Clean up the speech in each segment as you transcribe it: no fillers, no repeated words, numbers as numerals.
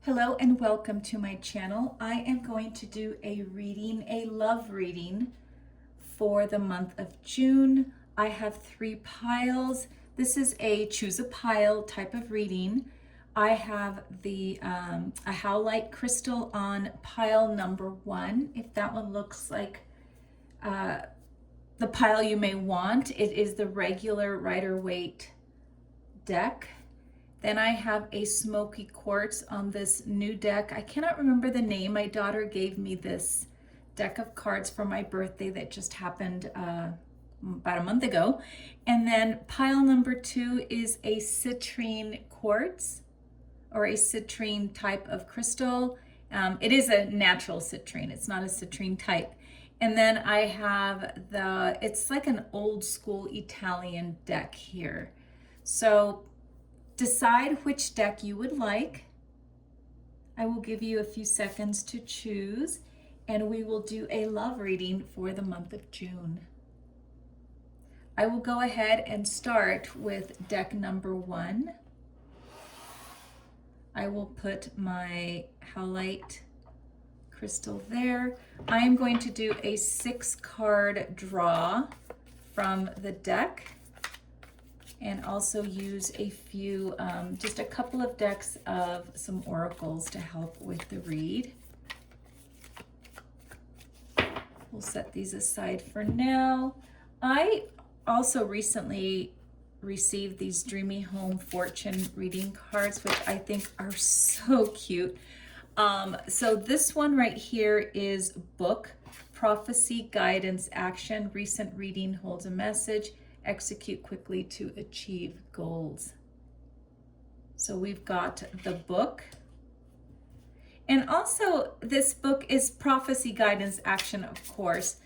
Hello and welcome to my channel. I am going to do a love reading for the month of June. I have 3 piles. This is a choose a pile type of reading. I have the a howlite crystal on pile number 1. If that one looks like the pile you may want, it is the regular Rider-Waite deck. Then I have a smoky quartz on this new deck. I cannot remember the name. My daughter gave me this deck of cards for my birthday that just happened about a month ago. And then pile number 2 is a citrine quartz or a citrine type of crystal. It is a natural citrine. It's not a citrine type. And then I have it's like an old school Italian deck here. So decide which deck you would like. I will give you a few seconds to choose, and we will do a love reading for the month of June. I will go ahead and start with deck number 1. I will put my howlite crystal there. I am going to do a 6-card draw from the deck, and also use a few, just a couple of decks of some oracles to help with the read. We'll set these aside for now. I also recently received these Dreamy Home Fortune reading cards, which I think are so cute. So this one right here is book, prophecy, guidance, action, recent reading holds a message, execute quickly to achieve goals. So we've got the book. And also this book is prophecy, guidance, action, of course,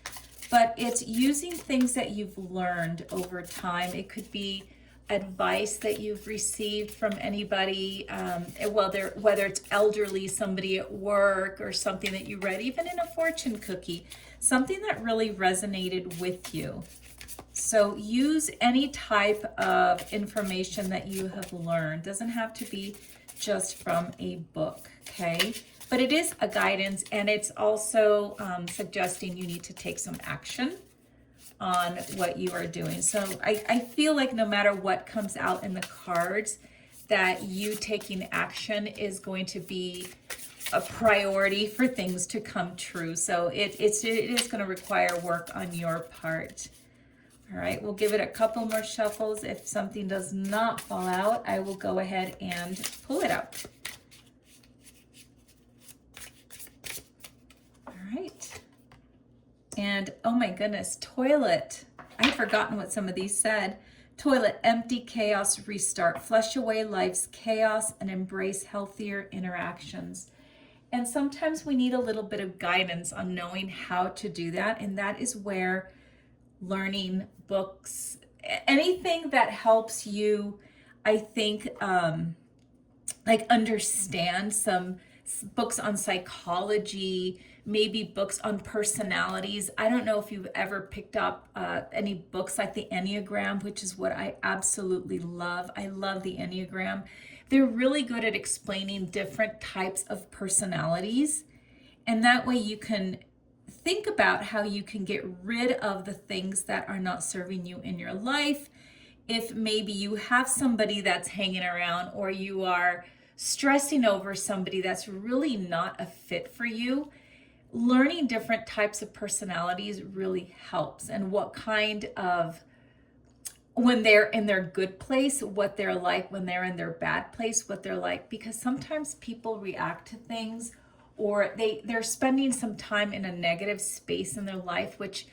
but it's using things that you've learned over time. It could be advice that you've received from anybody, whether it's elderly, somebody at work, or something that you read, even in a fortune cookie, something that really resonated with you. So use any type of information that you have learned. Doesn't have to be just from a book, okay? But it is a guidance, and it's also suggesting you need to take some action on what you are doing. So I feel like no matter what comes out in the cards, that you taking action is going to be a priority for things to come true. So it is going to require work on your part. All right, we'll give it a couple more shuffles. If something does not fall out, I will go ahead and pull it out. All right. And oh my goodness, toilet. I had forgotten what some of these said. Toilet, empty, chaos, restart. Flush away life's chaos and embrace healthier interactions. And sometimes we need a little bit of guidance on knowing how to do that. And that is where learning, books, anything that helps you, I think, like understand some books on psychology, maybe books on personalities. I don't know if you've ever picked up any books like the Enneagram, which is what I absolutely love. I love the Enneagram. They're really good at explaining different types of personalities, and that way you can think about how you can get rid of the things that are not serving you in your life. If maybe you have somebody that's hanging around, or you are stressing over somebody that's really not a fit for you, learning different types of personalities really helps. And what kind of, when they're in their good place, what they're like, when they're in their bad place, what they're like. Because sometimes people react to things, or they're spending some time in a negative space in their life, which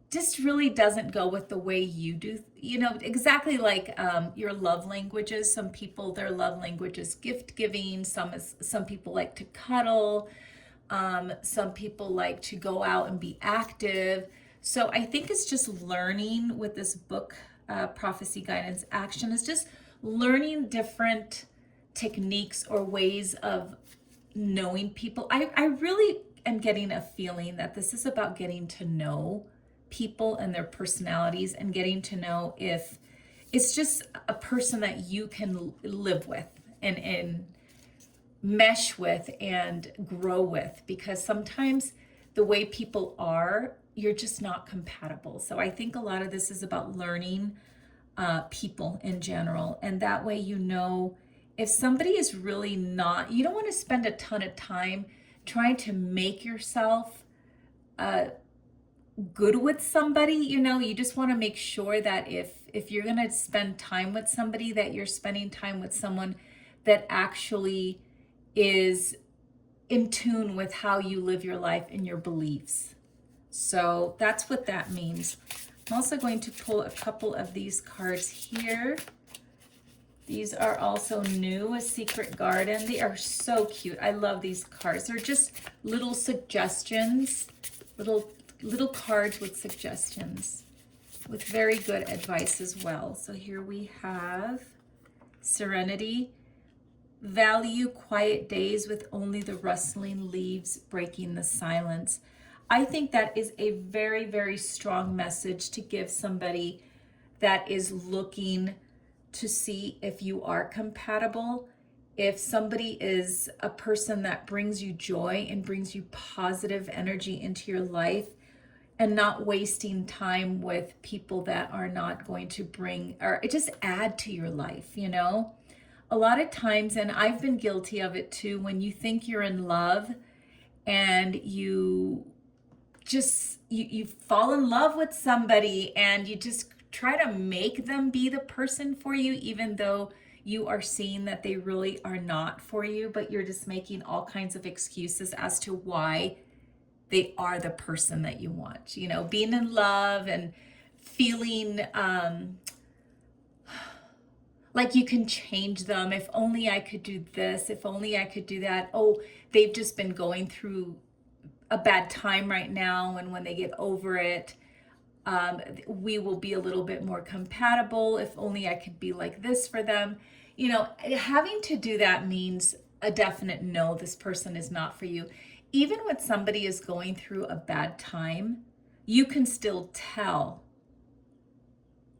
just really doesn't go with the way you do. You know, exactly like your love languages. Some people, their love language is gift giving. Some people like to cuddle. Some people like to go out and be active. So I think it's just learning with this book, Prophecy, Guidance, Action, is just learning different techniques or ways of knowing people. I really am getting a feeling that this is about getting to know people and their personalities, and getting to know if it's just a person that you can live with and mesh with and grow with, because sometimes the way people are, you're just not compatible. So I think a lot of this is about learning people in general. And that way, you know, if somebody is really not, you don't want to spend a ton of time trying to make yourself good with somebody. You know, you just want to make sure that if you're going to spend time with somebody, that you're spending time with someone that actually is in tune with how you live your life and your beliefs. So that's what that means. I'm also going to pull a couple of these cards here. These are also new, A Secret Garden. They are so cute. I love these cards. They're just little suggestions, little cards with suggestions, with very good advice as well. So here we have Serenity. Value quiet days with only the rustling leaves breaking the silence. I think that is a very, very strong message to give somebody that is looking to see if you are compatible. If somebody is a person that brings you joy and brings you positive energy into your life, and not wasting time with people that are not going to bring or just add to your life, you know? A lot of times, and I've been guilty of it too, when you think you're in love and you fall in love with somebody and you just try to make them be the person for you, even though you are seeing that they really are not for you, but you're just making all kinds of excuses as to why they are the person that you want. You know, being in love and feeling like you can change them. If only I could do this, if only I could do that. Oh, they've just been going through a bad time right now, and when they get over it, we will be a little bit more compatible. If only I could be like this for them. You know, having to do that means a definite no, this person is not for you. Even when somebody is going through a bad time, you can still tell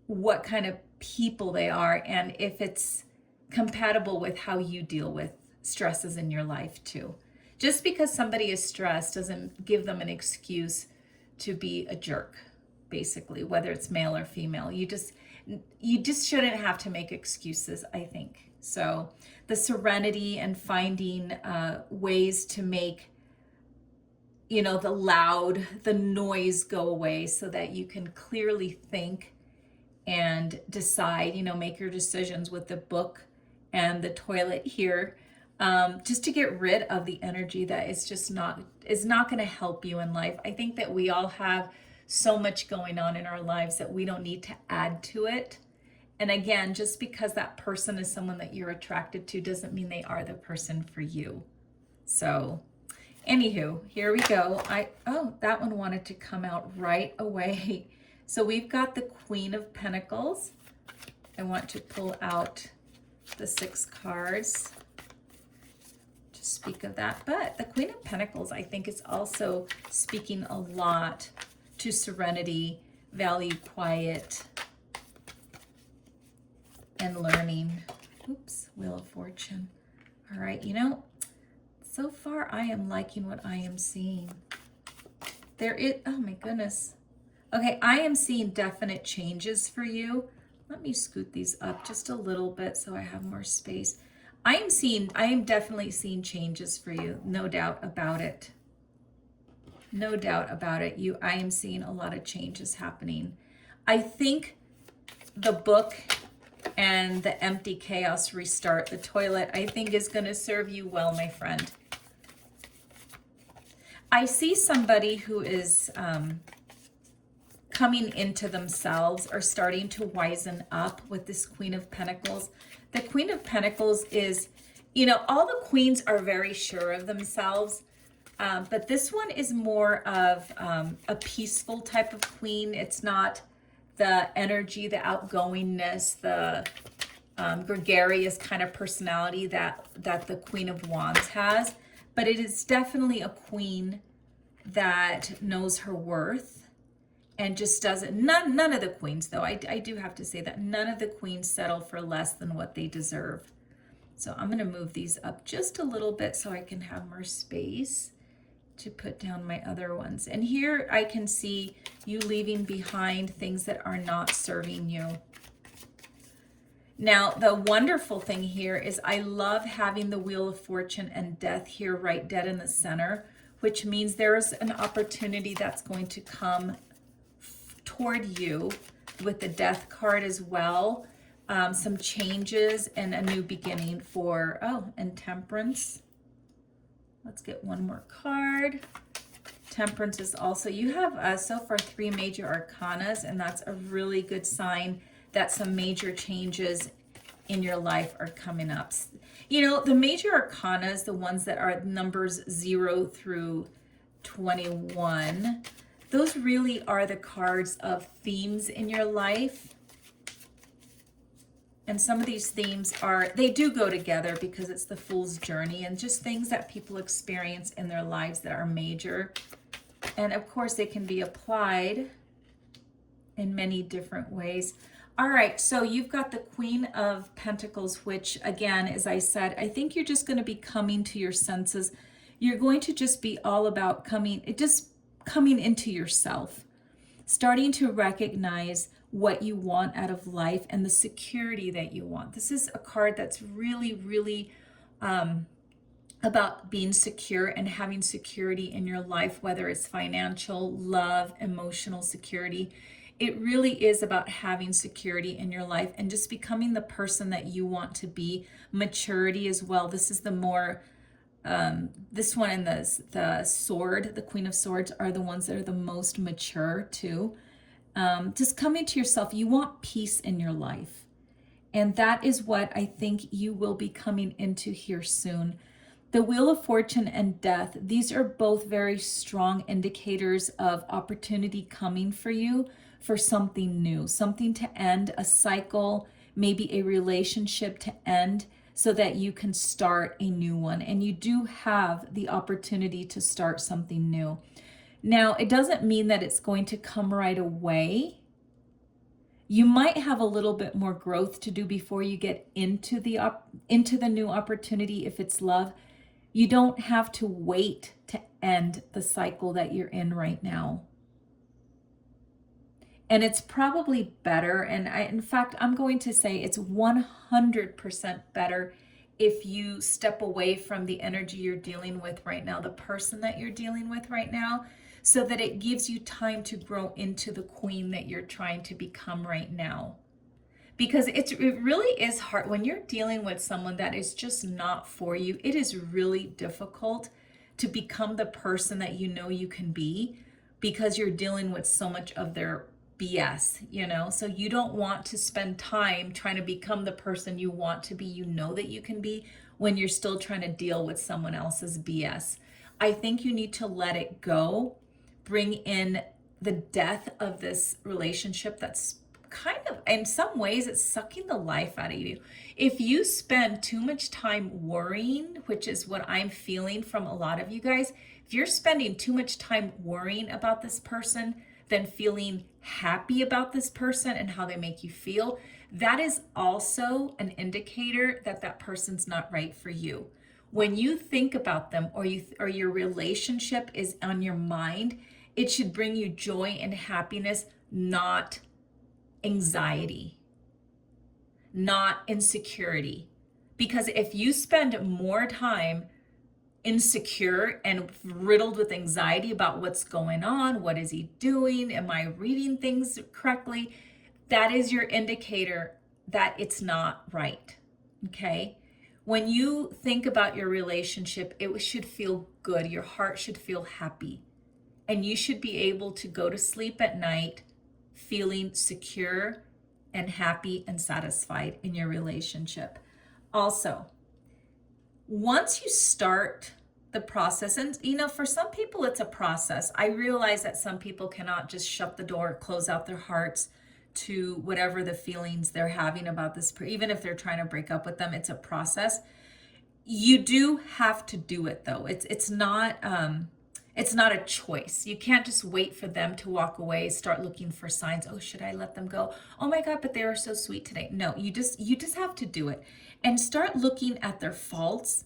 what kind of people they are and if it's compatible with how you deal with stresses in your life too. Just because somebody is stressed doesn't give them an excuse to be a jerk, basically, whether it's male or female. You just shouldn't have to make excuses, I think. So the serenity and finding ways to make, you know, the noise go away so that you can clearly think and decide, you know, make your decisions with the book and the toilet here, just to get rid of the energy that is not going to help you in life. I think that we all have so much going on in our lives that we don't need to add to it. And again, just because that person is someone that you're attracted to doesn't mean they are the person for you. So anywho, here we go. That one wanted to come out right away. So we've got the Queen of Pentacles. I want to pull out the 6 cards to speak of that. But the Queen of Pentacles, I think, is also speaking a lot to serenity, value quiet, and learning. Oops, Wheel of Fortune. All right, you know, so far I am liking what I am seeing. There is, oh my goodness. Okay, I am seeing definite changes for you. Let me scoot these up just a little bit so I have more space. I am definitely seeing changes for you, no doubt about it. No doubt about it. I am seeing a lot of changes happening. I think the book and the Empty Chaos Restart, the toilet, I think is going to serve you well, my friend. I see somebody who is coming into themselves or starting to wisen up with this Queen of Pentacles. The Queen of Pentacles is, you know, all the queens are very sure of themselves, but this one is more of a peaceful type of queen. It's not the energy, the outgoingness, the gregarious kind of personality that the Queen of Wands has, but it is definitely a queen that knows her worth and just doesn't, none of the queens though, I do have to say that none of the queens settle for less than what they deserve. So I'm going to move these up just a little bit so I can have more space to put down my other ones. And here I can see you leaving behind things that are not serving you. Now, the wonderful thing here is I love having the Wheel of Fortune and Death here right dead in the center, which means there's an opportunity that's going to come toward you with the Death card as well. Some changes and a new beginning for, and Temperance. Let's get one more card. Temperance is also, you have so far 3 major arcanas, and that's a really good sign that some major changes in your life are coming up. You know, the major arcanas, the ones that are numbers 0 through 21, those really are the cards of themes in your life. And some of these themes they do go together because it's the Fool's Journey and just things that people experience in their lives that are major. And of course, they can be applied in many different ways. All right, so you've got the Queen of Pentacles, which again, as I said, I think you're just going to be coming to your senses. You're going to just be all about coming into yourself, starting to recognize what you want out of life and the security that you want. This is a card that's really, really about being secure and having security in your life, whether it's financial, love, emotional security. It really is about having security in your life and just becoming the person that you want to be. Maturity as well. This is the more, this one and the sword, the Queen of Swords, are the ones that are the most mature too. Just coming to yourself. You want peace in your life. And that is what I think you will be coming into here soon. The Wheel of Fortune and Death, these are both very strong indicators of opportunity coming for you for something new, something to end, a cycle, maybe a relationship to end so that you can start a new one. And you do have the opportunity to start something new. Now, it doesn't mean that it's going to come right away. You might have a little bit more growth to do before you get into the new opportunity if it's love. You don't have to wait to end the cycle that you're in right now. And it's probably better, and in fact, I'm going to say it's 100% better if you step away from the energy you're dealing with right now, the person that you're dealing with right now, so that it gives you time to grow into the queen that you're trying to become right now. Because it really is hard when you're dealing with someone that is just not for you. It is really difficult to become the person that you know you can be because you're dealing with so much of their BS, you know? So you don't want to spend time trying to become the person you want to be, you know that you can be, when you're still trying to deal with someone else's BS. I think you need to let it go, bring in the death of this relationship that's kind of, in some ways, it's sucking the life out of you. If you spend too much time worrying, which is what I'm feeling from a lot of you guys, if you're spending too much time worrying about this person than feeling happy about this person and how they make you feel, that is also an indicator that that person's not right for you. When you think about them or your relationship is on your mind, it should bring you joy and happiness, not anxiety, not insecurity. Because if you spend more time insecure and riddled with anxiety about what's going on, what is he doing, am I reading things correctly, that is your indicator that it's not right. Okay? When you think about your relationship, it should feel good. Your heart should feel happy. And you should be able to go to sleep at night feeling secure and happy and satisfied in your relationship. Also, once you start the process, and you know, for some people it's a process. I realize that some people cannot just shut the door, close out their hearts to whatever the feelings they're having about this, even if they're trying to break up with them. It's a process. You do have to do it though. It's not It's not a choice. You can't just wait for them to walk away, start looking for signs. Oh, should I let them go? Oh my God, but they were so sweet today. No, you just have to do it and start looking at their faults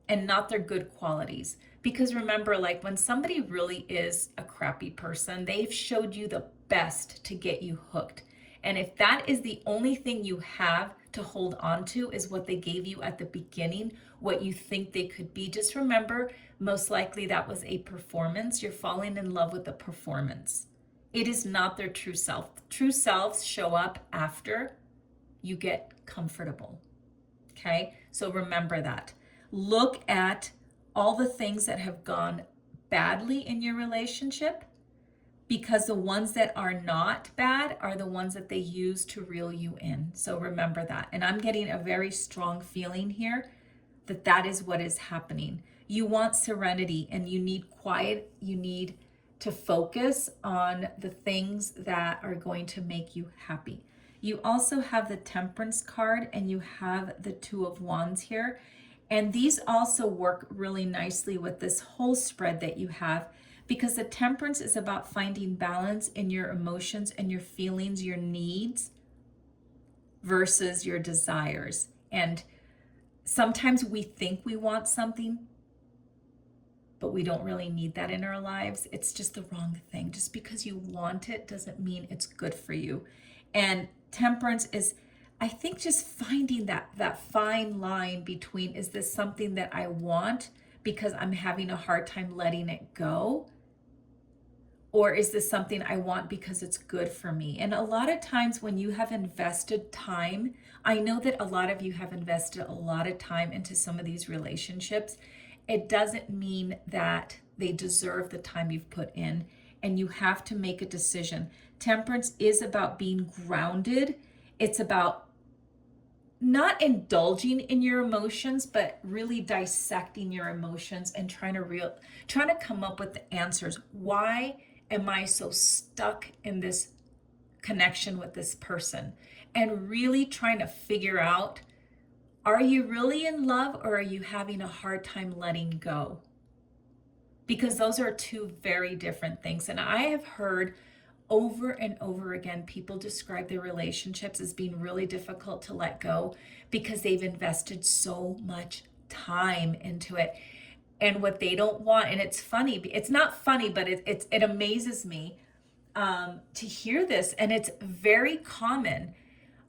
and not their good qualities. Because remember, like when somebody really is a crappy person, they've showed you the best to get you hooked. And if that is the only thing you have to hold on to is what they gave you at the beginning, what you think they could be, just remember, most likely that was a performance. You're falling in love with the performance. It is not their true self. True selves show up after you get comfortable. Okay? So remember that. Look at all the things that have gone badly in your relationship, because the ones that are not bad are the ones that they use to reel you in. So remember that. And I'm getting a very strong feeling here that that is what is happening. You want serenity and you need quiet. You need to focus on the things that are going to make you happy. You also have the Temperance card and you have the Two of Wands here. And these also work really nicely with this whole spread that you have, because the Temperance is about finding balance in your emotions and your feelings, your needs versus your desires. And sometimes we think we want something, but we don't really need that in our lives. It's just the wrong thing. Just because you want it doesn't mean it's good for you. And Temperance is, I think, just finding that fine line between, is this something that I want because I'm having a hard time letting it go? Or is this something I want because it's good for me? And a lot of times when you have invested time, I know that a lot of you have invested a lot of time into some of these relationships. It doesn't mean that they deserve the time you've put in, and you have to make a decision. Temperance is about being grounded. It's about not indulging in your emotions, but really dissecting your emotions and trying to come up with the answers. Why am I so stuck in this connection with this person? And really trying to figure out, are you really in love or are you having a hard time letting go? Because those are two very different things. And I have heard over and over again, people describe their relationships as being really difficult to let go because they've invested so much time into it. And what they don't want, and it's funny, it's not funny, but it amazes me to hear this, and it's very common.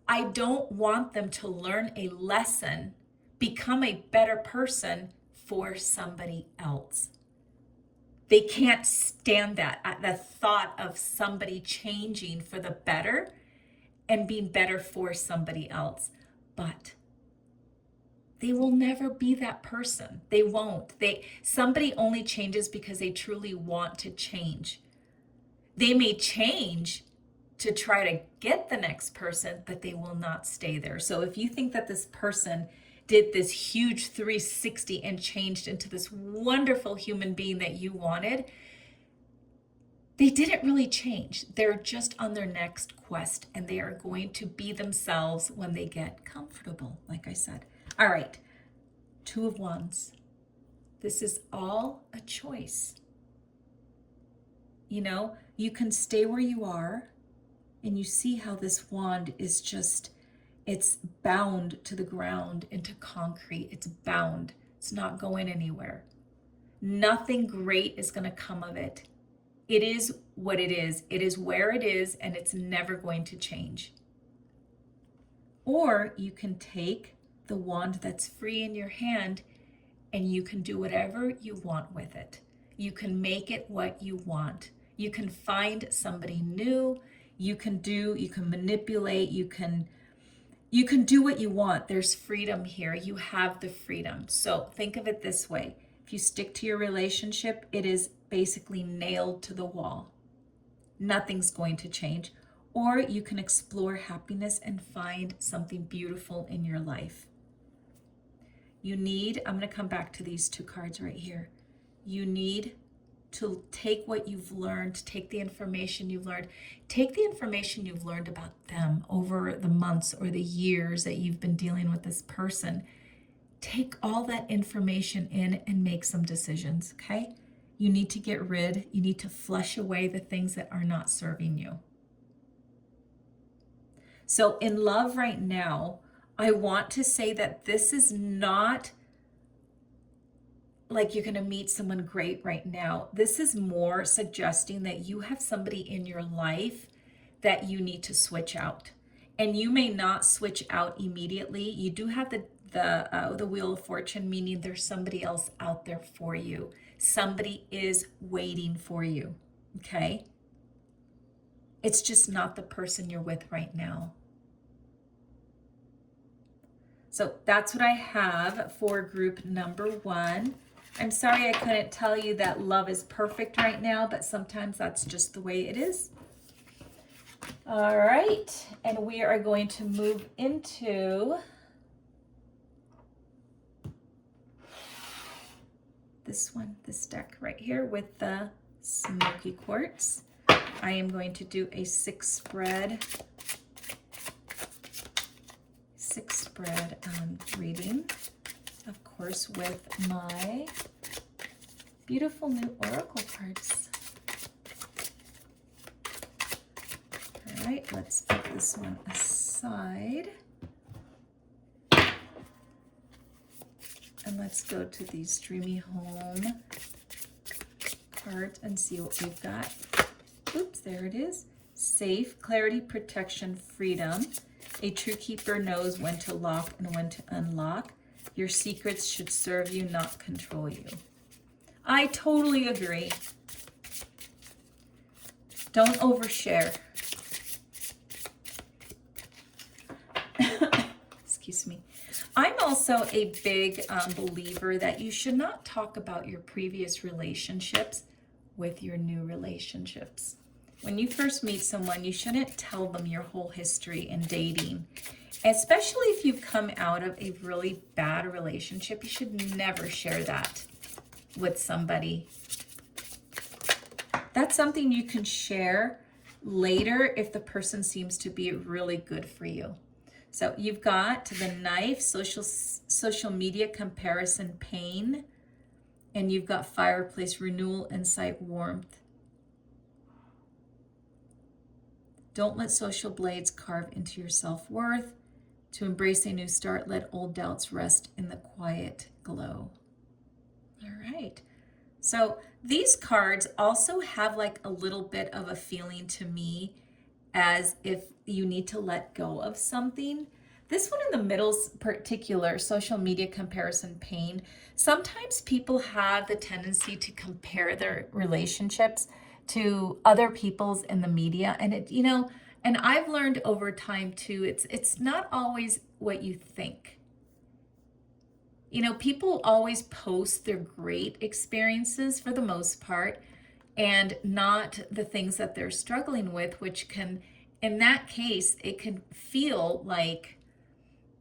I don't want them to learn a lesson, become a better person for somebody else. They can't stand that, the thought of somebody changing for the better and being better for somebody else. But they will never be that person. They won't. Somebody only changes because they truly want to change. They may change to try to get the next person, but they will not stay there. So if you think that this person did this huge 360 and changed into this wonderful human being that you wanted, they didn't really change. They're just on their next quest, and they are going to be themselves when they get comfortable, like I said. All right, Two of Wands. This is all a choice. You know, you can stay where you are, and you see how this wand is just, it's bound to the ground, into concrete. It's bound. It's not going anywhere. Nothing great is going to come of it. It is what it is. It is where it is, and it's never going to change. Or you can take the wand that's free in your hand, and you can do whatever you want with it. You can make it what you want. You can find somebody new. You can manipulate. You can do what you want. There's freedom here. You have the freedom. So think of it this way. If you stick to your relationship, it is basically nailed to the wall. Nothing's going to change. Or you can explore happiness and find something beautiful in your life. I'm going to come back to these two cards right here. You need to take what you've learned, take the information you've learned about them over the months or the years that you've been dealing with this person. Take all that information in and make some decisions, okay? You need to get rid, you need to flush away the things that are not serving you. So in love right now, I want to say that this is not like you're going to meet someone great right now. This is more suggesting that you have somebody in your life that you need to switch out. And you may not switch out immediately. You do have the Wheel of Fortune, meaning there's somebody else out there for you. Somebody is waiting for you, okay? It's just not the person you're with right now. So that's what I have for group number 1. I'm sorry I couldn't tell you that love is perfect right now, but sometimes that's just the way it is. All right, and we are going to move into this one, this deck right here with the smoky quartz. I am going to do a 6 spread reading, of course, with my beautiful new oracle cards. All right, let's put this one aside. And let's go to these Dreamy Home cards and see what we've got. Oops, there it is. Safe, clarity, protection, freedom. A true keeper knows when to lock and when to unlock. Your secrets should serve you, not control you. I totally agree. Don't overshare. Excuse me. I'm also a big believer that you should not talk about your previous relationships with your new relationships. When you first meet someone, you shouldn't tell them your whole history in dating. Especially if you've come out of a really bad relationship, you should never share that with somebody. That's something you can share later if the person seems to be really good for you. So you've got the Knife, social media comparison, pain, and you've got Fireplace, renewal, insight, warmth. Don't let social blades carve into your self-worth. To embrace a new start, let old doubts rest in the quiet glow. All right. So these cards also have like a little bit of a feeling to me as if you need to let go of something. This one in the middle, particular, social media comparison, pain. Sometimes people have the tendency to compare their relationships to other people's in the media. And it, you know, and I've learned over time too, it's not always what you think. You know, people always post their great experiences for the most part, and not the things that they're struggling with, which can, in that case, it can feel like,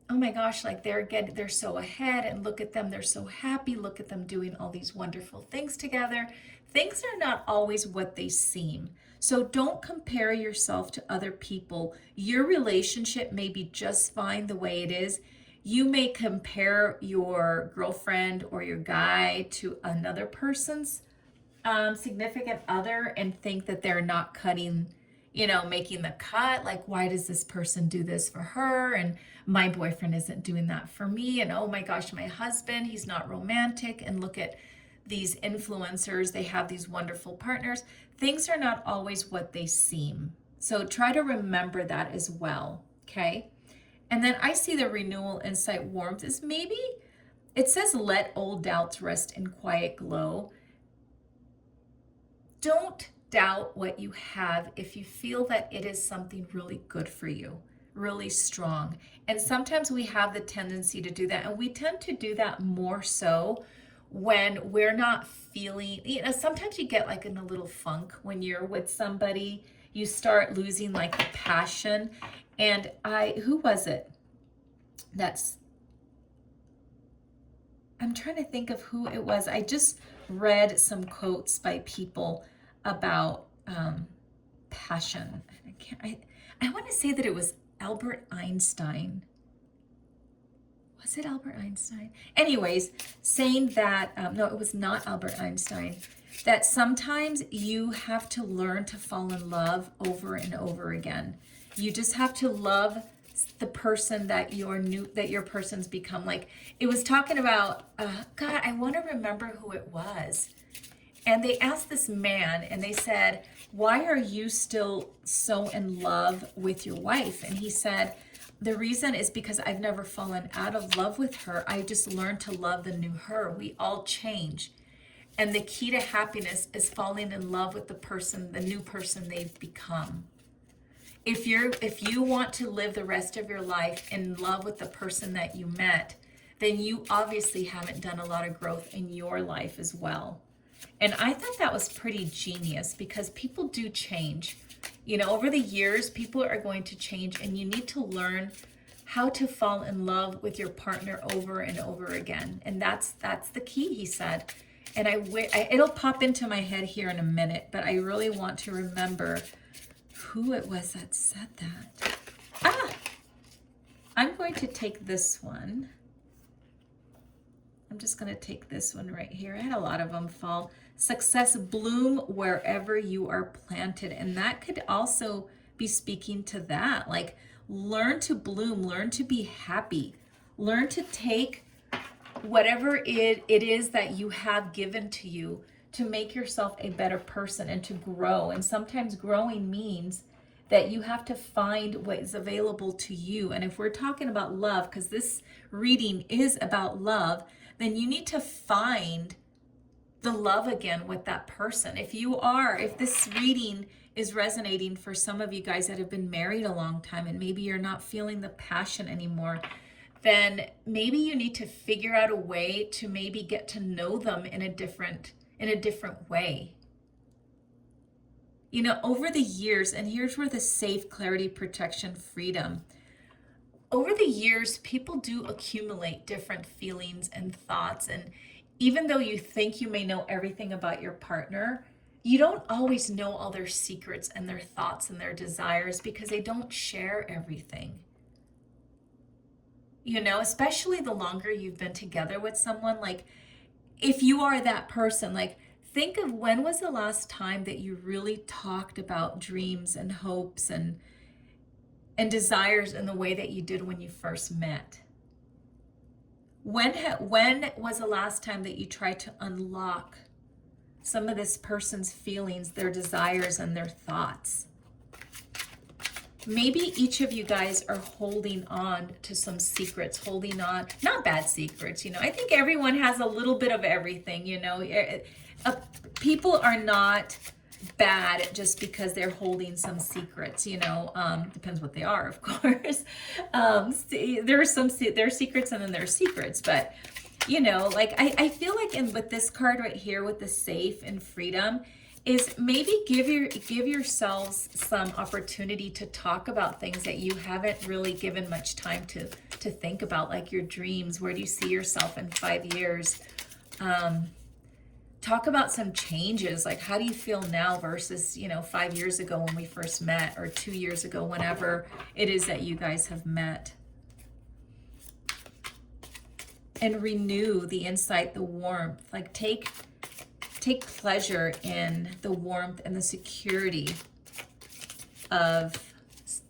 oh my gosh, like they're so ahead, and look at them, they're so happy, look at them doing all these wonderful things together. Things are not always what they seem. So don't compare yourself to other people. Your relationship may be just fine the way it is. You may compare your girlfriend or your guy to another person's significant other and think that they're not cutting, you know, making the cut. Like, why does this person do this for her? And my boyfriend isn't doing that for me. And oh my gosh, my husband, he's not romantic. And look at these influencers. They have these wonderful partners. Things are not always what they seem. So try to remember that as well. Okay. And then I see the renewal, insight, warmth is maybe, it says, let old doubts rest in quiet glow. Don't doubt what you have if you feel that it is something really good for you, really strong. And sometimes we have the tendency to do that. And we tend to do that more so when we're not feeling, you know, sometimes you get like in a little funk when you're with somebody, you start losing like the passion. And who was it? I'm trying to think of who it was. I just read some quotes by people about passion. I want to say that it was Albert Einstein. Was it Albert Einstein? Anyways, saying that, no, it was not Albert Einstein. that sometimes you have to learn to fall in love over and over again. You just have to love the person that your person's become. Like it was talking about, God, I want to remember who it was. And they asked this man and they said, why are you still so in love with your wife? And he said, the reason is because I've never fallen out of love with her. I just learned to love the new her. We all change. And the key to happiness is falling in love with the new person they've become. If you want to live the rest of your life in love with the person that you met, then you obviously haven't done a lot of growth in your life as well. And I thought that was pretty genius because people do change. You know, over the years, people are going to change and you need to learn how to fall in love with your partner over and over again. And that's the key, he said. And it'll pop into my head here in a minute, but I really want to remember who it was that said that. I'm going to take this one. I'm just going to take this one right here. I had a lot of them fall. Success bloom wherever you are planted. And that could also be speaking to that. Like learn to bloom, learn to be happy, learn to take whatever it is that you have given to you to make yourself a better person and to grow. And sometimes growing means that you have to find what is available to you. And if we're talking about love, because this reading is about love, then you need to find the love again with that person. If this reading is resonating for some of you guys that have been married a long time and maybe you're not feeling the passion anymore, then maybe you need to figure out a way to maybe get to know them in a different way. You know, over the years, and here's where the safe, clarity, protection, freedom. Over the years, people do accumulate different feelings and thoughts. And even though you think you may know everything about your partner, you don't always know all their secrets and their thoughts and their desires because they don't share everything. You know, especially the longer you've been together with someone, like if you are that person, like think of when was the last time that you really talked about dreams and hopes and desires in the way that you did when you first met? When was the last time that you tried to unlock some of this person's feelings, their desires, and their thoughts? Maybe each of you guys are holding on to some secrets, holding on, not bad secrets, you know. I think everyone has a little bit of everything, you know. People are not bad just because they're holding some secrets, you know. Depends what they are, of course. There are secrets and then there are secrets, but you know, like I feel like with this card right here with the safe and freedom is maybe give yourselves some opportunity to talk about things that you haven't really given much time to think about, like your dreams. Where do you see yourself in 5 years? Talk about some changes, like how do you feel now versus, you know, 5 years ago when we first met, or 2 years ago, whenever it is that you guys have met. And renew the insight, the warmth. Like take pleasure in the warmth and the security of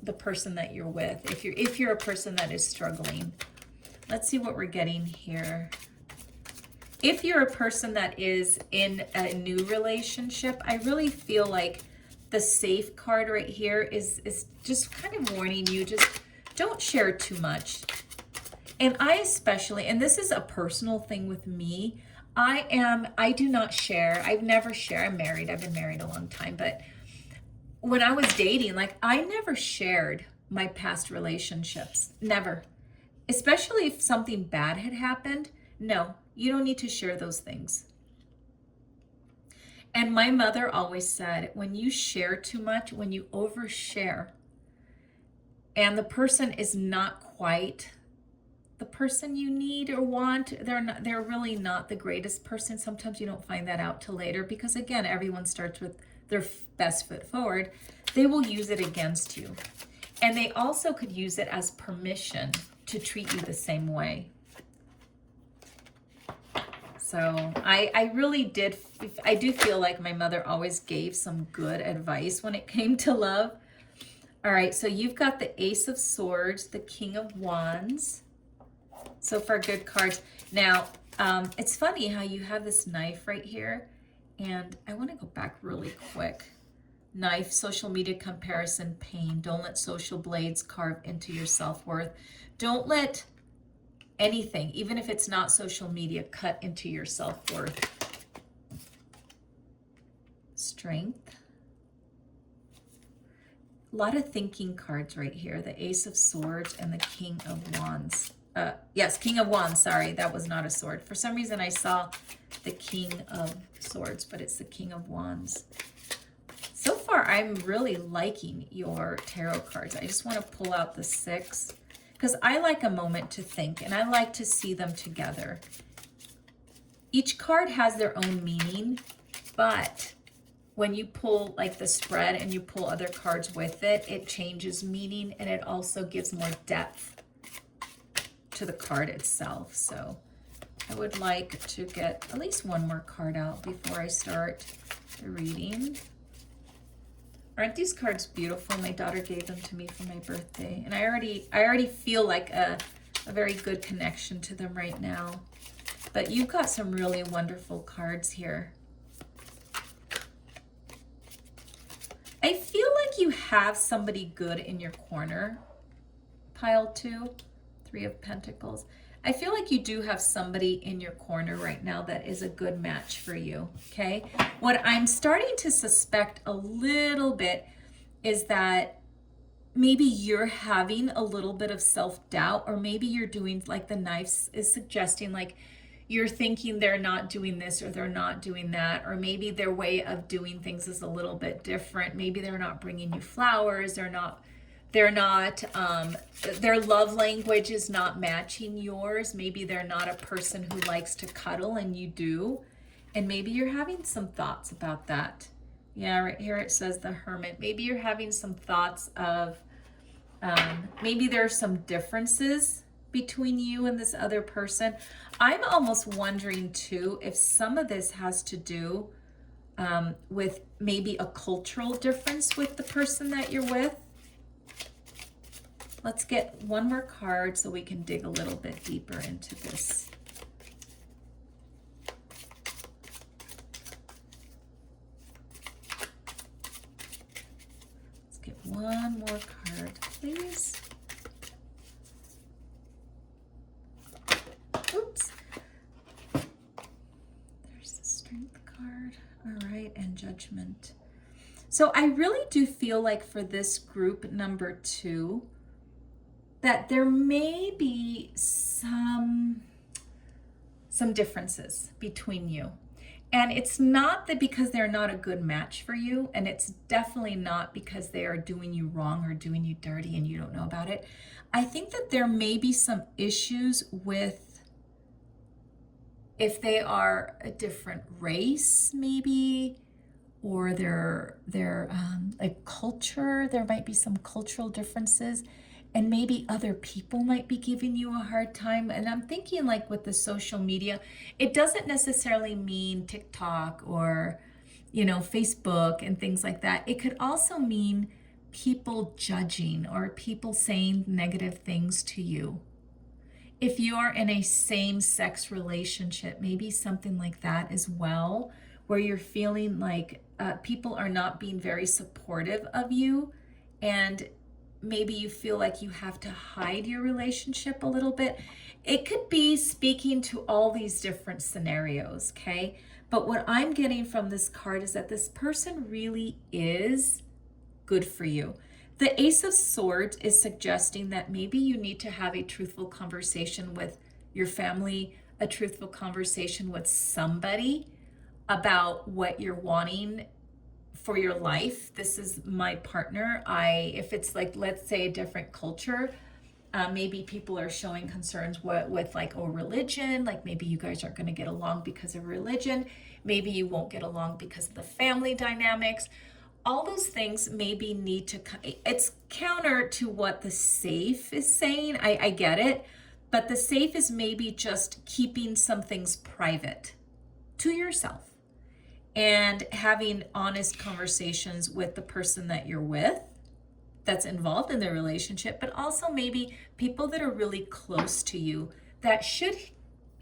the person that you're with. If you're a person that is struggling. Let's see what we're getting here. If you're a person that is in a new relationship, I really feel like the safe card right here is just kind of warning you, just don't share too much. And I especially, and this is a personal thing with me, I do not share. I've never shared. I'm married. I've been married a long time. But when I was dating, like I never shared my past relationships. Never. Especially if something bad had happened. No, you don't need to share those things. And my mother always said, when you share too much, when you overshare, and the person is not quite the person you need or want, they're really not the greatest person. Sometimes you don't find that out till later because again, everyone starts with their best foot forward. They will use it against you. And they also could use it as permission to treat you the same way. So I really did, I do feel like my mother always gave some good advice when it came to love. All right, so you've got the Ace of Swords, the King of Wands. So far, good cards. Now, it's funny how you have this knife right here. And I want to go back really quick. Knife, social media comparison, pain. Don't let social blades carve into your self-worth. Don't let anything, even if it's not social media, cut into your self-worth. Strength. A lot of thinking cards right here. The Ace of Swords and the King of Wands. Yes, King of Wands. Sorry, that was not a sword. For some reason, I saw the King of Swords, but it's the King of Wands. So far, I'm really liking your tarot cards. I just want to pull out the 6 because I like a moment to think and I like to see them together. Each card has their own meaning, but when you pull like the spread and you pull other cards with it, it changes meaning and it also gives more depth to the card itself. So I would like to get at least one more card out before I start the reading. Aren't these cards beautiful? My daughter gave them to me for my birthday, and I already feel like a very good connection to them right now. But you've got some really wonderful cards here. I feel like you have somebody good in your corner. Pile 2, 3 of Pentacles. I feel like you do have somebody in your corner right now that is a good match for you, okay? What I'm starting to suspect a little bit is that maybe you're having a little bit of self-doubt, or maybe you're doing like the knife is suggesting, like you're thinking they're not doing this or they're not doing that, or maybe their way of doing things is a little bit different. Maybe they're not bringing you flowers, their love language is not matching yours. Maybe they're not a person who likes to cuddle and you do. And maybe you're having some thoughts about that. Yeah, right here it says the Hermit. Maybe you're having some thoughts of, maybe there are some differences between you and this other person. I'm almost wondering too, if some of this has to do with maybe a cultural difference with the person that you're with. Let's get one more card so we can dig a little bit deeper into this. Let's get one more card, please. Oops. There's the Strength card. All right, and Judgment. So I really do feel like for this group number 2, that there may be some differences between you. And it's not that because they're not a good match for you, and it's definitely not because they are doing you wrong or doing you dirty and you don't know about it. I think that there may be some issues with if they are a different race, maybe, or their like culture. There might be some cultural differences. And maybe other people might be giving you a hard time. And I'm thinking like with the social media, it doesn't necessarily mean TikTok or, Facebook and things like that. It could also mean people judging or people saying negative things to you. If you are in a same-sex relationship, maybe something like that as well, where you're feeling like people are not being very supportive of you, and maybe you feel like you have to hide your relationship a little bit. It could be speaking to all these different scenarios, okay? But what I'm getting from this card is that this person really is good for you. The Ace of Swords is suggesting that maybe you need to have a truthful conversation with your family, a truthful conversation with somebody about what you're wanting for your life. This is my partner. If it's like, let's say a different culture, maybe people are showing concerns with like a religion, like maybe you guys aren't going to get along because of religion. Maybe you won't get along because of the family dynamics. All those things maybe need to, it's counter to what the safe is saying. I get it, but the safe is maybe just keeping some things private. to yourself, and having honest conversations with the person that you're with that's involved in the relationship, but also maybe people that are really close to you that should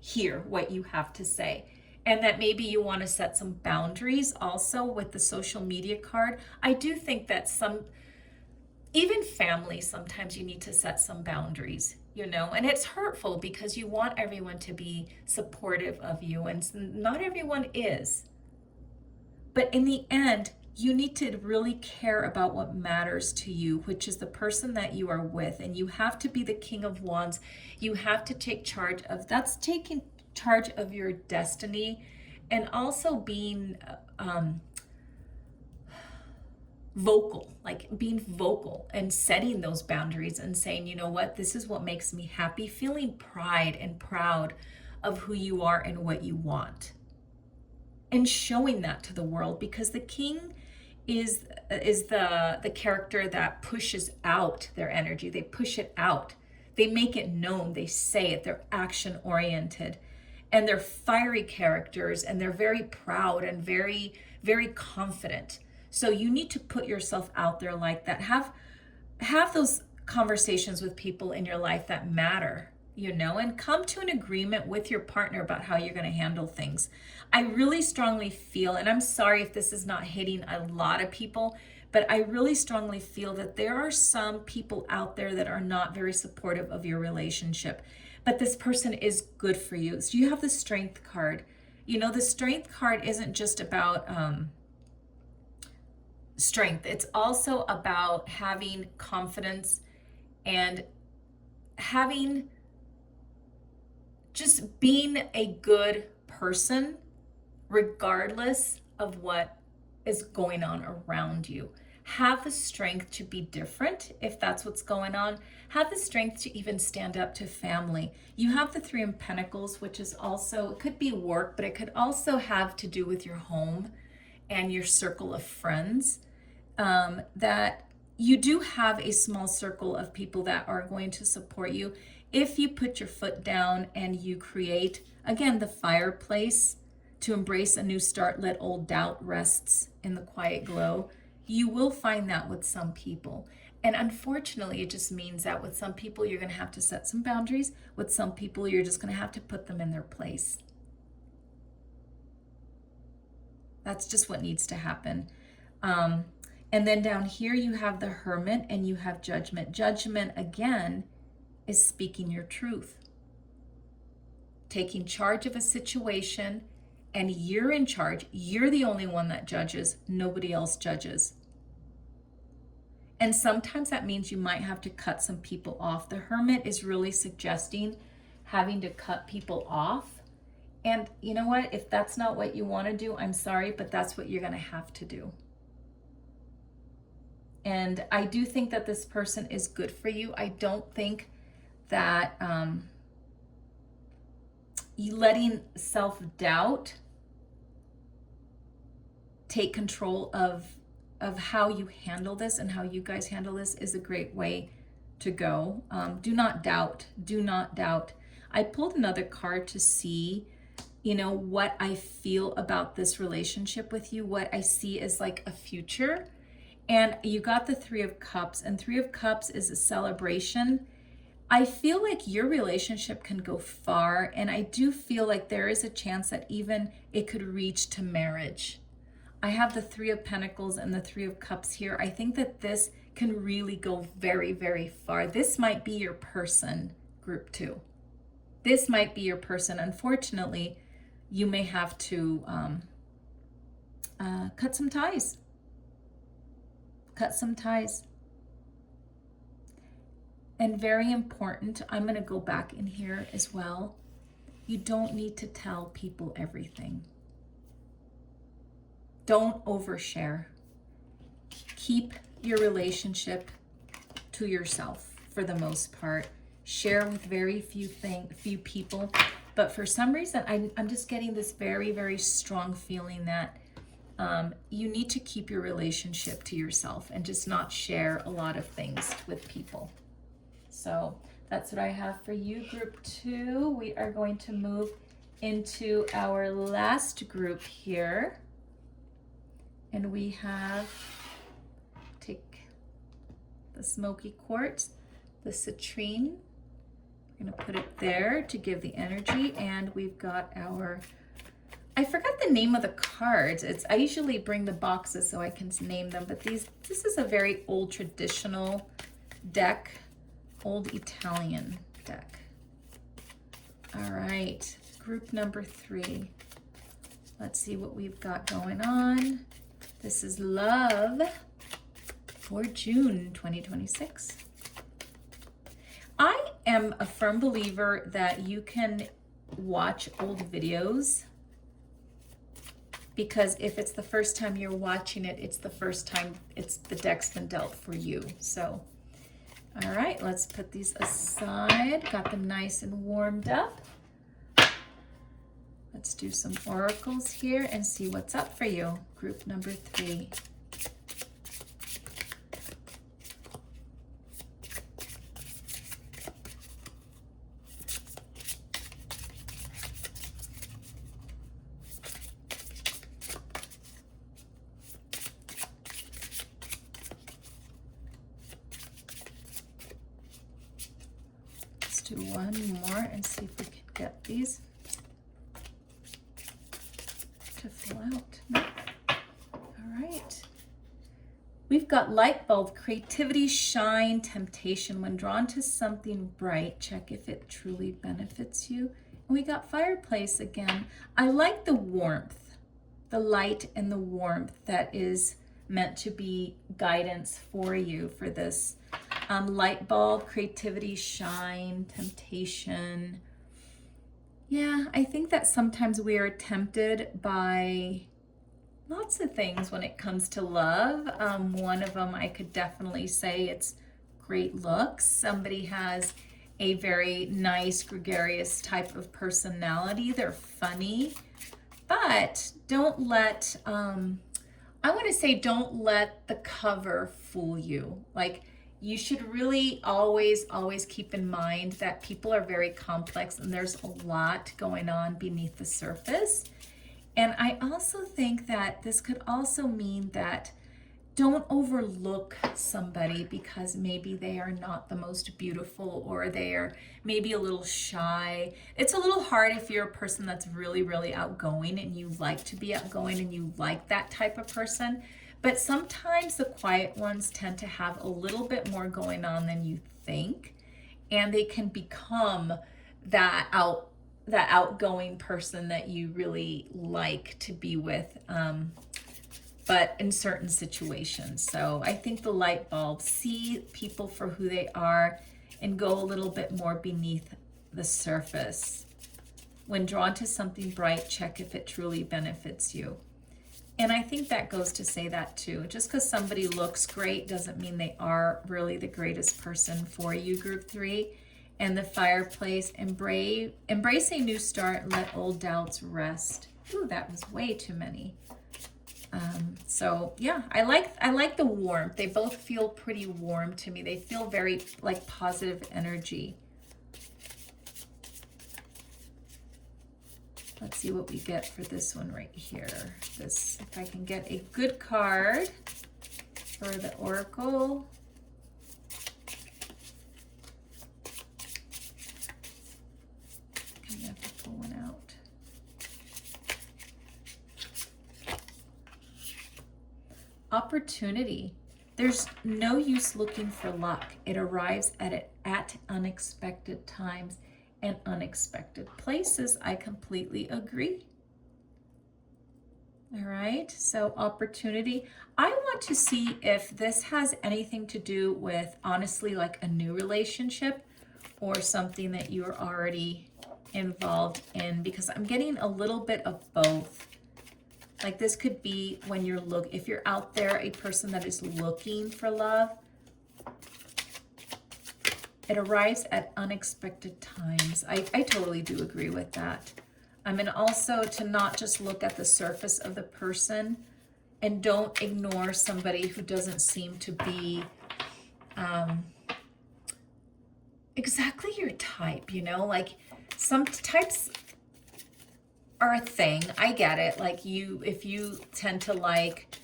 hear what you have to say. And that maybe you want to set some boundaries also with the social media card. I do think that even family, sometimes you need to set some boundaries, and it's hurtful because you want everyone to be supportive of you, and not everyone is. But in the end, you need to really care about what matters to you, which is the person that you are with. And you have to be the King of Wands. You have to take charge of, that's taking charge of your destiny, and also being vocal, like being vocal and setting those boundaries and saying, you know what, this is what makes me happy, feeling pride and proud of who you are and what you want, and showing that to the world, because the king is the character that pushes out their energy. They push it out. They make it known. They say it. They're action oriented, and they're fiery characters, and they're very proud and very, very confident. So you need to put yourself out there like that. Have those conversations with people in your life that matter, and come to an agreement with your partner about how you're going to handle things. I really strongly feel, and I'm sorry if this is not hitting a lot of people, but I really strongly feel that there are some people out there that are not very supportive of your relationship, but this person is good for you. So you have the Strength card. The Strength card isn't just about strength. It's also about having confidence and just being a good person regardless of what is going on around you. Have the strength to be different if that's what's going on. Have the strength to even stand up to family. You have the Three of Pentacles, which is also, it could be work, but it could also have to do with your home and your circle of friends. That you do have a small circle of people that are going to support you if you put your foot down and you create, again, the fireplace to embrace a new start. Let old doubt rests in the quiet glow. You will find that with some people. And unfortunately, it just means that with some people, you're going to have to set some boundaries. With some people, you're just going to have to put them in their place. That's just what needs to happen. And then down here, you have the Hermit and you have Judgment. Judgment, again, is speaking your truth. Taking charge of a situation, and you're in charge. You're the only one that judges. Nobody else judges. And sometimes that means you might have to cut some people off. The Hermit is really suggesting having to cut people off. And you know what? If that's not what you want to do, I'm sorry, but that's what you're going to have to do. And I do think that this person is good for you. I don't think that you letting self-doubt take control of how you handle this and how you guys handle this is a great way to go. Do not doubt. Do not doubt. I pulled another card to see, what I feel about this relationship with you, what I see as like a future. And you got the Three of Cups, and Three of Cups is a celebration. I feel like your relationship can go far, and I do feel like there is a chance that even it could reach to marriage. I have the Three of Pentacles and the Three of Cups here. I think that this can really go very, very far. This might be your person, group 2. This might be your person. Unfortunately, you may have to cut some ties. Cut some ties. And very important, I'm going to go back in here as well. You don't need to tell people everything. Don't overshare. Keep your relationship to yourself for the most part. Share with very few people. But for some reason, I'm just getting this very, very strong feeling that you need to keep your relationship to yourself and just not share a lot of things with people. So that's what I have for you, group 2. We are going to move into our last group here. And we have, take the smoky quartz, the citrine. We're gonna put it there to give the energy. And we've got our, I forgot the name of the cards. I usually bring the boxes so I can name them, but this is a very old traditional deck, old Italian deck. All right, group number 3. Let's see what we've got going on. This is love for June 2026. I am a firm believer that you can watch old videos, because if it's the first time you're watching it, it's the first time the deck's been dealt for you. So, all right, let's put these aside. Got them nice and warmed up. Let's do some oracles here and see what's up for you. Group number 3. Let's do one more and see if we can get these to fill out. No. All right. We've got light bulb, creativity, shine, temptation. When drawn to something bright, check if it truly benefits you. And we got fireplace again. I like the warmth, the light and the warmth that is meant to be guidance for you for this. Light bulb, creativity, shine, temptation. Yeah, I think that sometimes we are tempted by lots of things when it comes to love. One of them, I could definitely say it's great looks. Somebody has a very nice, gregarious type of personality. They're funny, but don't let, I want to say, don't let the cover fool you. Like, you should really always keep in mind that people are very complex and there's a lot going on beneath the surface. And I also think that this could also mean that don't overlook somebody because maybe they are not the most beautiful, or they are maybe a little shy. It's a little hard if you're a person that's really, really outgoing and you like to be outgoing and you like that type of person. But sometimes the quiet ones tend to have a little bit more going on than you think, and they can become that outgoing person that you really like to be with, but in certain situations. So I think the light bulb, see people for who they are and go a little bit more beneath the surface. When drawn to something bright, check if it truly benefits you. And I think that goes to say that too. Just because somebody looks great doesn't mean they are really the greatest person for you, group 3. And the fireplace, embrace a new start, let old doubts rest. Ooh, that was way too many. So yeah, I like the warmth. They both feel pretty warm to me. They feel very like positive energy. Let's see what we get for this one right here. This, if I can get a good card for the oracle. I'm gonna have to pull one out. Opportunity. There's no use looking for luck. It arrives at unexpected times and unexpected places. I completely agree. All right, so opportunity. I want to see if this has anything to do with, honestly, like a new relationship or something that you're already involved in, because I'm getting a little bit of both. Like this could be when if you're out there, a person that is looking for love. It arrives at unexpected times. I totally do agree with that. And also to not just look at the surface of the person, and don't ignore somebody who doesn't seem to be exactly your type, you know? Like some types, are a thing. I get it. Like if you tend to like,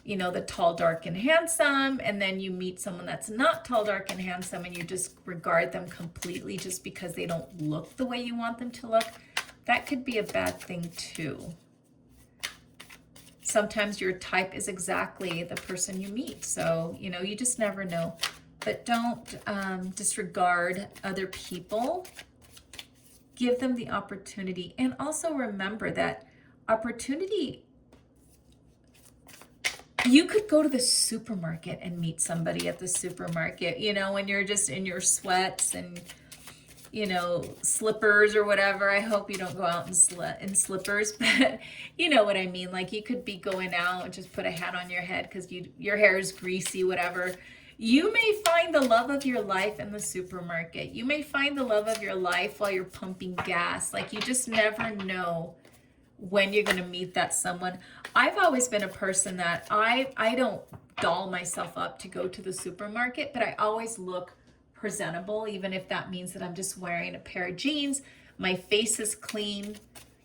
you know, the tall, dark, and handsome, and then you meet someone that's not tall, dark, and handsome, and you disregard them completely just because they don't look the way you want them to look, that could be a bad thing too. Sometimes your type is exactly the person you meet. So, you know, you just never know. But don't disregard other people. Give them the opportunity. And also remember that opportunity, you could go to the supermarket and meet somebody at the supermarket, you know, when you're just in your sweats and, you know, slippers or whatever. I hope you don't go out in slippers, but you know what I mean. Like you could be going out and just put a hat on your head because your hair is greasy, whatever. You may find the love of your life in the supermarket. You may find the love of your life while you're pumping gas. Like you just never know when you're going to meet that someone. I've always been a person that I don't doll myself up to go to the supermarket, but I always look presentable, even if that means that I'm just wearing a pair of jeans, my face is clean,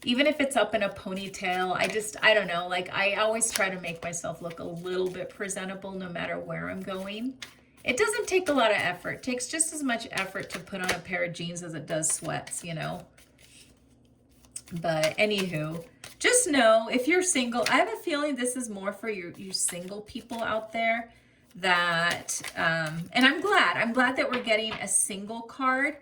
even if it's up in a ponytail. I don't know, like I always try to make myself look a little bit presentable no matter where I'm going. It doesn't take a lot of effort. It takes just as much effort to put on a pair of jeans as it does sweats, you know. But anywho, just know if you're single, I have a feeling this is more for you single people out there. That and I'm glad that we're getting a single card,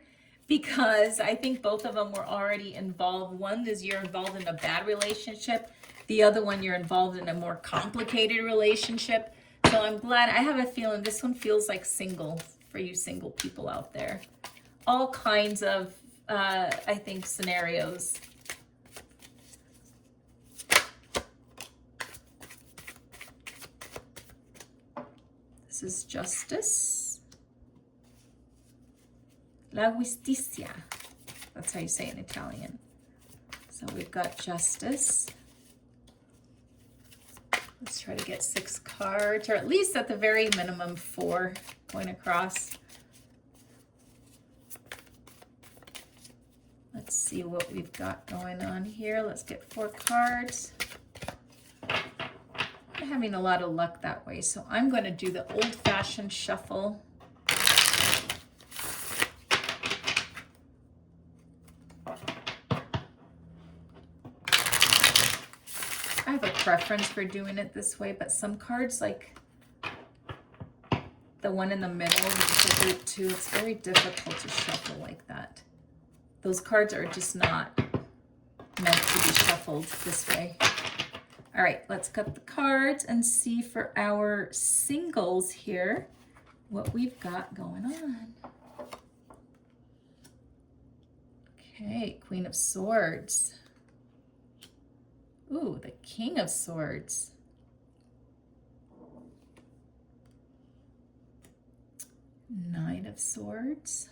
because I think both of them were already involved. One is you're involved in a bad relationship, the other one you're involved in a more complicated relationship. So I'm glad. I have a feeling this one feels like single for you single people out there. All kinds of I think scenarios. This is Justice. La Giustizia. That's how you say it in Italian. So we've got Justice. Let's try to get 6 cards, or at least at the very minimum 4 going across. Let's see what we've got going on here. Let's get 4 cards. I'm having a lot of luck that way, so I'm going to do the old-fashioned shuffle. I have a preference for doing it this way, but some cards, like the one in the middle, which is a group 2, it's very difficult to shuffle like that. Those cards are just not meant to be shuffled this way. All right, let's cut the cards and see for our singles here what we've got going on. Okay, Queen of Swords. Ooh, the King of Swords. Nine of Swords.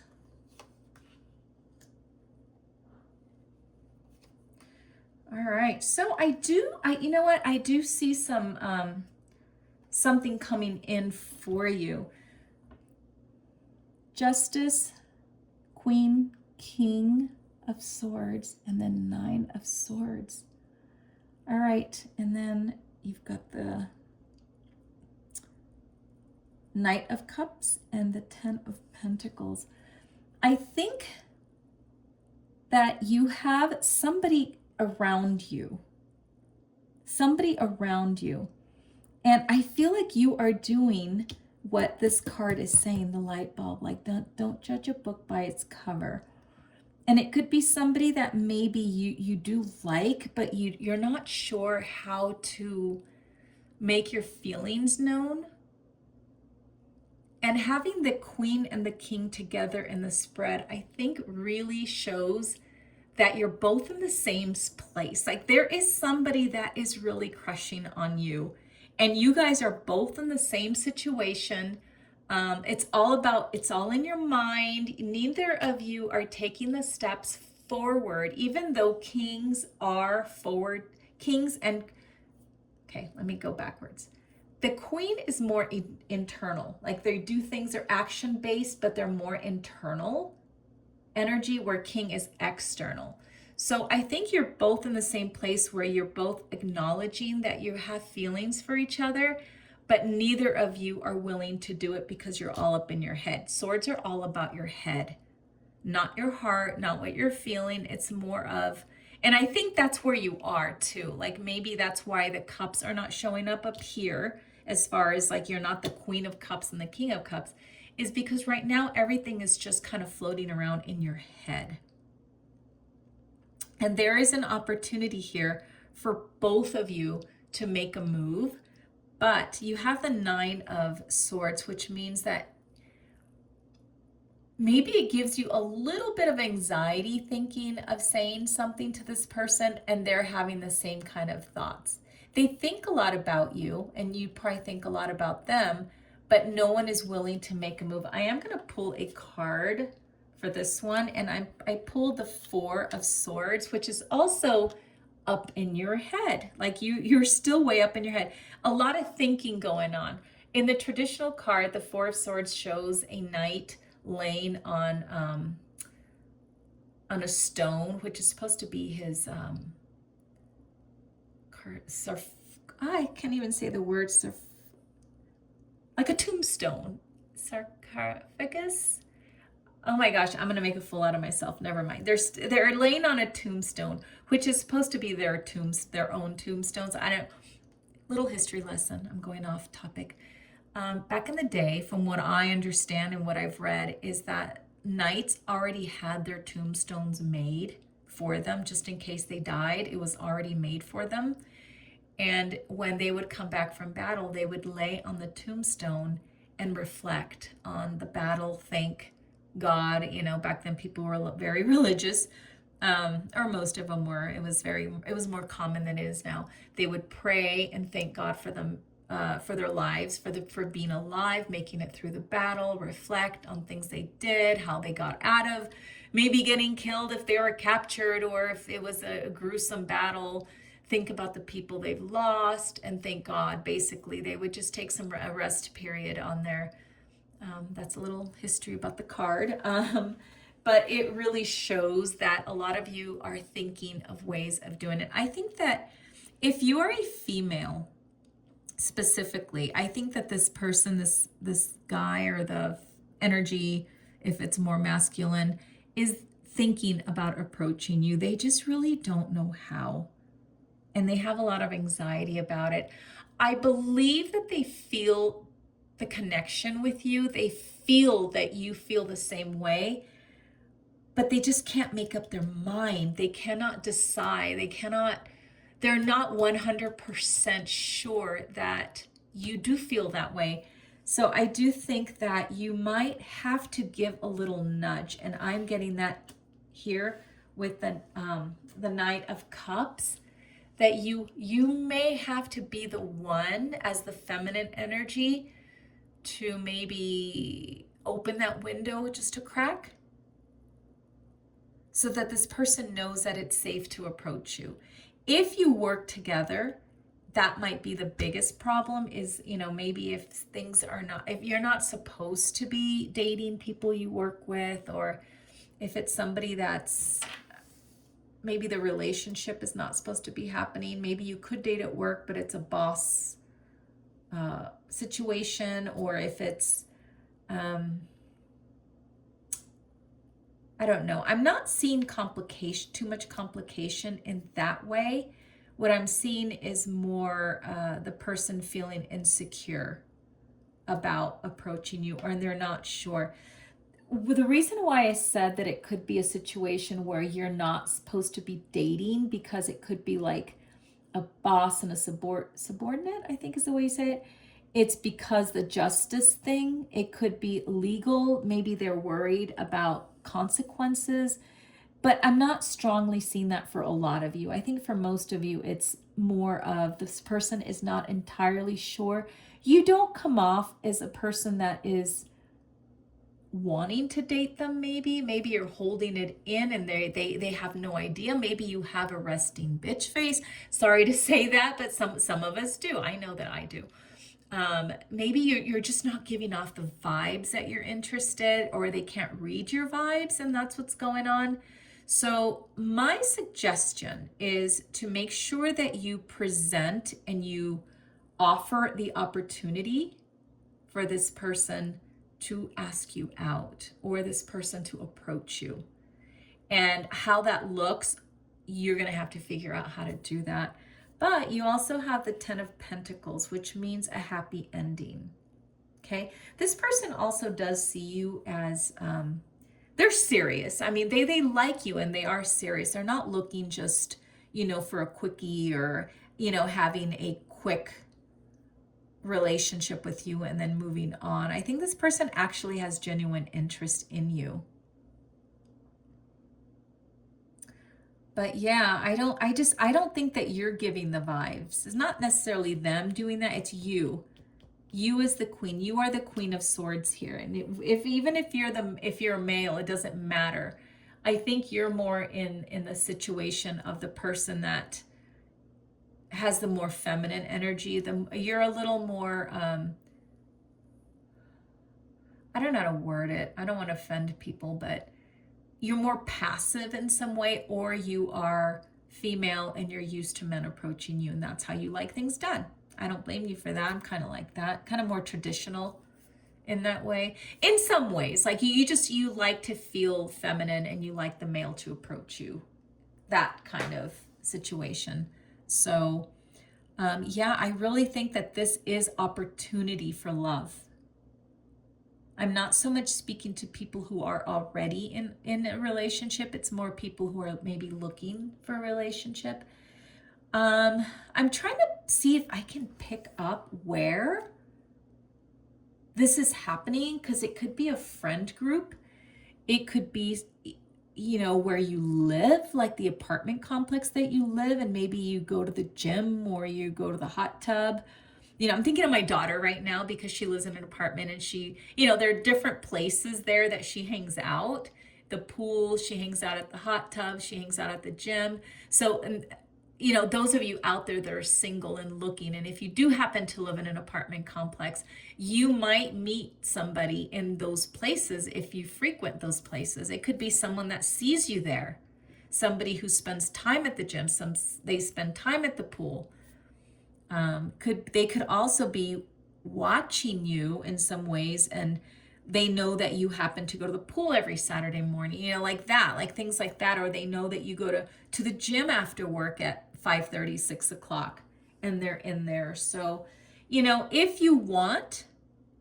All right, so you know what? I do see some, something coming in for you. Justice, Queen, King of Swords, and then 9 of Swords. All right, and then you've got the Knight of Cups and the 10 of Pentacles. I think that you have somebody around you. And I feel like you are doing what this card is saying, the light bulb, like don't judge a book by its cover. And it could be somebody that maybe you do like, but you're not sure how to make your feelings known. And having the Queen and the King together in the spread, I think really shows that you're both in the same place. Like there is somebody that is really crushing on you, and you guys are both in the same situation. It's all in your mind. Neither of you are taking the steps forward, even though kings are forward. Okay, let me go backwards. The Queen is more internal. Like they do things, they're action-based, but they're more internal energy, where King is external. So I think you're both in the same place where you're both acknowledging that you have feelings for each other, but neither of you are willing to do it because you're all up in your head. Swords are all about your head, not your heart, not what you're feeling. It's more of, and I think that's where you are too. Like maybe that's why the cups are not showing up here, as far as like you're not the Queen of Cups and the King of Cups, is because right now everything is just kind of floating around in your head. And there is an opportunity here for both of you to make a move, but you have the Nine of Swords, which means that maybe it gives you a little bit of anxiety thinking of saying something to this person, and they're having the same kind of thoughts. They think a lot about you, and you probably think a lot about them, but no one is willing to make a move. I am going to pull a card for this one, and I pulled the Four of Swords, which is also up in your head. Like you're still way up in your head. A lot of thinking going on. In the traditional card, the Four of Swords shows a knight laying on a stone, which is supposed to be his I can't even say the word, like a tombstone, sarcophagus. Oh my gosh, I'm gonna make a fool out of myself. Never mind. They're laying on a tombstone, which is supposed to be their own tombstones. I don't. Little history lesson. I'm going off topic. Back in the day, from what I understand and what I've read, is that knights already had their tombstones made for them, just in case they died. It was already made for them. And when they would come back from battle, they would lay on the tombstone and reflect on the battle, thank God. You know, back then people were very religious, or most of them were. It was more common than it is now. They would pray and thank God for them, for their lives, for being alive, making it through the battle, reflect on things they did, how they got out of maybe getting killed if they were captured, or if it was a gruesome battle. Think about the people they've lost and thank God. Basically, they would just take a rest period on their, that's a little history about the card. But it really shows that a lot of you are thinking of ways of doing it. I think that if you are a female specifically, I think that this person, this guy, or the energy, if it's more masculine, is thinking about approaching you. They just really don't know how. And they have a lot of anxiety about it. I believe that they feel the connection with you. They feel that you feel the same way, but they just can't make up their mind. They cannot decide. They're not 100% sure that you do feel that way. So I do think that you might have to give a little nudge. And I'm getting that here with the Knight of Cups, that you may have to be the one as the feminine energy to maybe open that window just a crack, so that this person knows that it's safe to approach you. If you work together, that might be the biggest problem, is, you know, maybe if you're not supposed to be dating people you work with, or if it's somebody that's, maybe the relationship is not supposed to be happening. Maybe you could date at work, but it's a boss situation, or if it's, I don't know. I'm not seeing too much complication in that way. What I'm seeing is more the person feeling insecure about approaching you, or they're not sure. The reason why I said that it could be a situation where you're not supposed to be dating, because it could be like a boss and a subordinate, I think is the way you say it. It's because the justice thing, it could be legal. Maybe they're worried about consequences, but I'm not strongly seeing that for a lot of you. I think for most of you, it's more of this person is not entirely sure. You don't come off as a person that is wanting to date them. Maybe you're holding it in, and they have no idea. Maybe you have a resting bitch face. Sorry to say that, but some of us do. I know that I do. Maybe you're just not giving off the vibes that you're interested, or they can't read your vibes, and that's what's going on. So my suggestion is to make sure that you present and you offer the opportunity for this person to ask you out or this person to approach you. And how that looks, you're going to have to figure out how to do that. But you also have the 10 of Pentacles, which means a happy ending. Okay. This person also does see you as, they're serious. I mean, they like you and they are serious. They're not looking just, for a quickie or, having a quick relationship with you and then moving on. I think this person actually has genuine interest in you. But yeah, I don't think that you're giving the vibes. It's not necessarily them doing that. It's you. You as the queen. You are the Queen of Swords here. And even if you're a male, it doesn't matter. I think you're more in the situation of the person that has the more feminine energy. You're a little more I don't know how to word it. I don't want to offend people, but you're more passive in some way, or you are female and you're used to men approaching you and that's how you like things done. I don't blame you for that. I'm kind of like that, kind of more traditional in that way. In some ways, like you like to feel feminine and you like the male to approach you, that kind of situation. So yeah, I really think that this is opportunity for love. I'm not so much speaking to people who are already in a relationship. It's more people who are maybe looking for a relationship. I'm trying to see if I can pick up where this is happening, because it could be a friend group. It could be, where you live, like the apartment complex that you live, and maybe you go to the gym or you go to the hot tub. I'm thinking of my daughter right now because she lives in an apartment and she, there are different places there that she hangs out. The pool, she hangs out at the hot tub, she hangs out at the gym. So, and those of you out there that are single and looking, and if you do happen to live in an apartment complex, you might meet somebody in those places if you frequent those places. It could be someone that sees you there, somebody who spends time at the gym, they spend time at the pool. They could also be watching you in some ways, and they know that you happen to go to the pool every Saturday morning, like that, like things like that. Or they know that you go to the gym after work at 5:30, 6 o'clock, and they're in there. So, if you want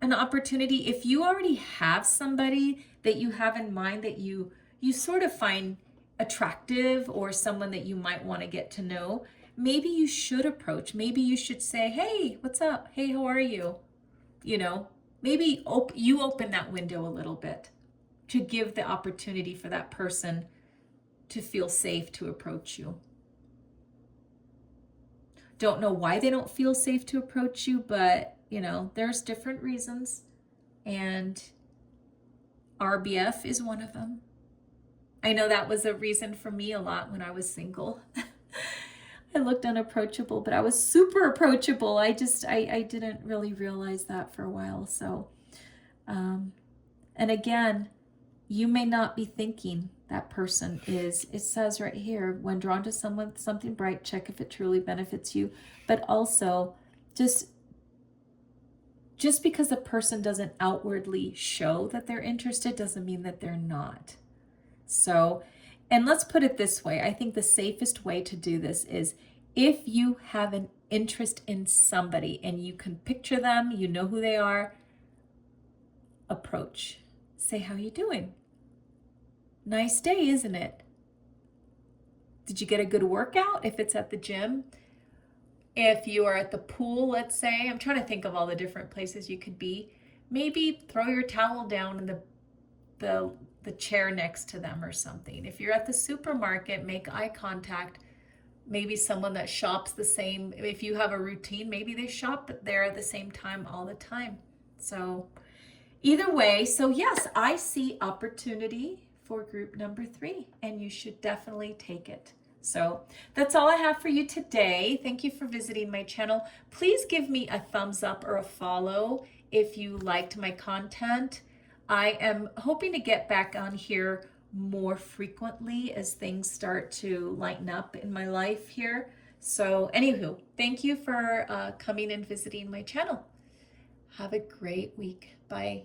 an opportunity, if you already have somebody that you have in mind that you sort of find attractive, or someone that you might want to get to know, maybe you should approach. Maybe you should say, hey, what's up? Hey, how are you? Maybe you open that window a little bit to give the opportunity for that person to feel safe to approach you. Don't know why they don't feel safe to approach you, but there's different reasons, and RBF is one of them. I know that was a reason for me a lot when I was single. I looked unapproachable, but I was super approachable. I didn't really realize that for a while. So, and again, you may not be thinking that person is. It says right here, when drawn to something bright, check if it truly benefits you. But also, just because a person doesn't outwardly show that they're interested doesn't mean that they're not. So, and let's put it this way. I think the safest way to do this is, if you have an interest in somebody and you can picture them, you know who they are, approach. Say, how you doing? Nice day, isn't it? Did you get a good workout? If it's at the gym. If you are at the pool, let's say, I'm trying to think of all the different places you could be. Maybe throw your towel down in the chair next to them or something. If you're at the supermarket, make eye contact. Maybe someone that shops the same. If you have a routine, maybe they shop there at the same time all the time. So either way, so yes, I see opportunity for group number 3, and you should definitely take it. So that's all I have for you today. Thank you for visiting my channel. Please give me a thumbs up or a follow if you liked my content. I am hoping to get back on here more frequently as things start to lighten up in my life here. So anywho, thank you for coming and visiting my channel. Have a great week. Bye.